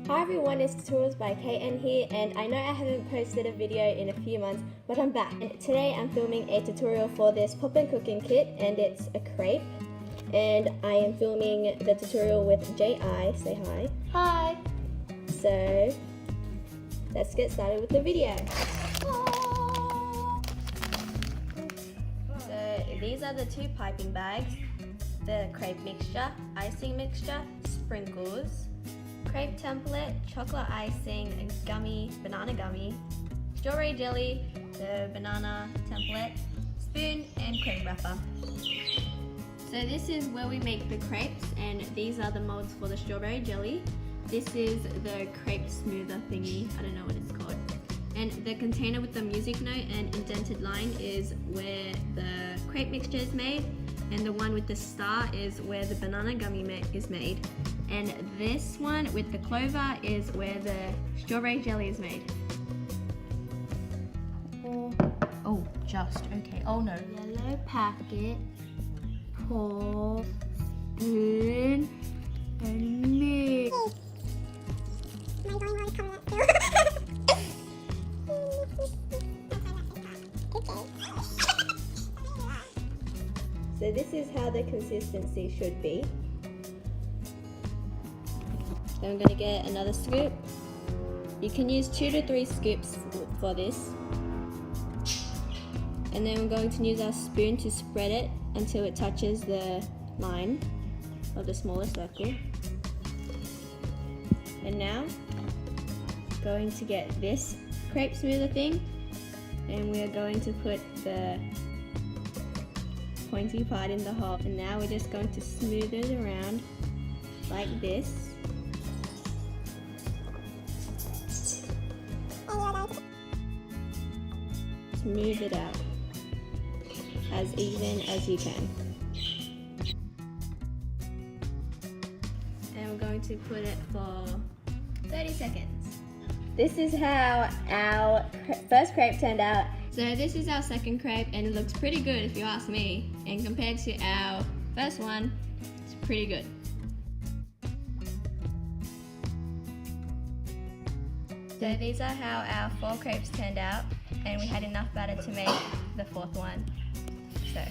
Hi everyone, it's Tutorials by KN here, and I know I haven't posted a video in a few months, but I'm back. And today I'm filming a tutorial for this Popin Cookin kit, and it's a crepe. And I am filming the tutorial with J.I. Say hi. Hi! So, let's get started with the video. So, these are the two piping bags. The crepe mixture, icing mixture, sprinkles, crepe template, chocolate icing, banana gummy, strawberry jelly, the banana template, spoon, and crepe wrapper. So this is where we make the crepes, and these are the molds for the strawberry jelly. This is the crepe smoother thingy, I don't know what it's called. And the container with the music note and indented line is where the crepe mixture is made, and the one with the star is where the banana gummy is made. And this one with the clover is where the strawberry jelly is made. Oh, just, okay. Oh no. Yellow packet, pour, spoon, and mix. So this is how the consistency should be. Then I'm going to get another scoop. You can use 2 to 3 scoops for this. And then we're going to use our spoon to spread it until it touches the line of the smaller circle. And now, going to get this crepe smoother thing, and we are going to put the pointy part in the hole. And now we're just going to smooth it around like this. Smooth it out as even as you can. And we're going to put it for 30 seconds. This is how our first crepe turned out. So this is our second crepe, and it looks pretty good if you ask me. And compared to our first one, it's pretty good. So these are how our 4 crepes turned out, and we had enough batter to make the 4th one. So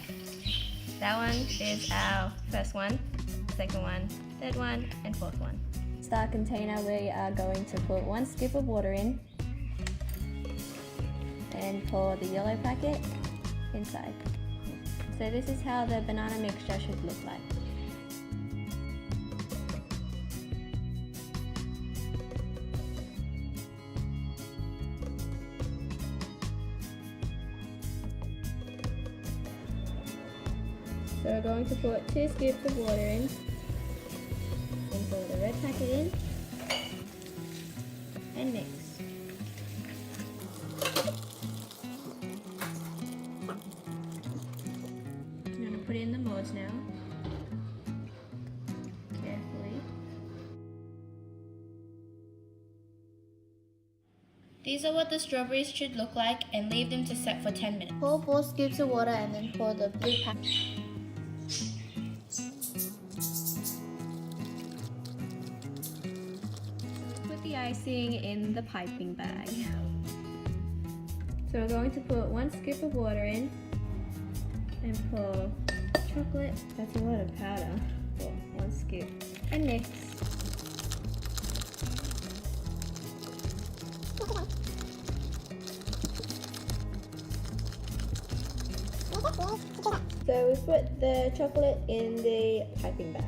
that one is our first one, second one, third one, and 4th one. Star container, we are going to put 1 scoop of water in and pour the yellow packet inside. So this is how the banana mixture should look like. So we're going to put 2 scoops of water in and pour the red packet in and mix. I'm going to put it in the molds now, carefully. These are what the strawberries should look like, and leave them to set for 10 minutes. Pour 4 scoops of water and then pour the blue pack. Put the icing in the piping bag. So we're going to put 1 scoop of water in and pour chocolate, that's a lot of powder, for 1 scoop, and mix. So we put the chocolate in the piping bag.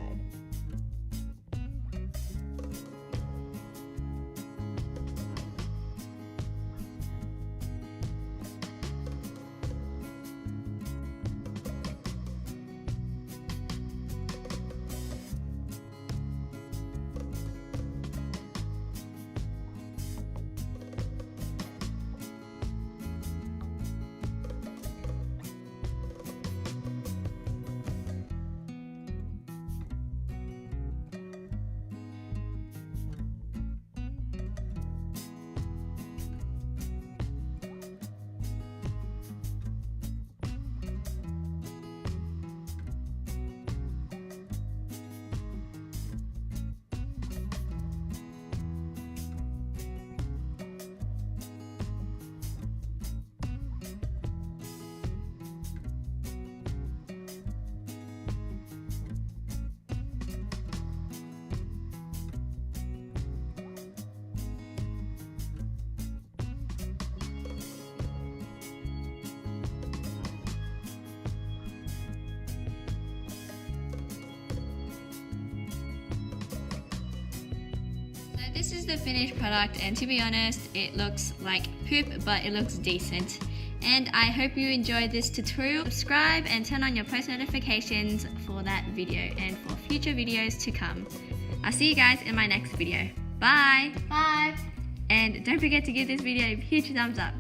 this is the finished product, and to be honest, it looks like poop, but it looks decent. And I hope you enjoyed this tutorial. Subscribe and turn on your post notifications for that video and for future videos to come. I'll see you guys in my next video. Bye! Bye! And don't forget to give this video a huge thumbs up.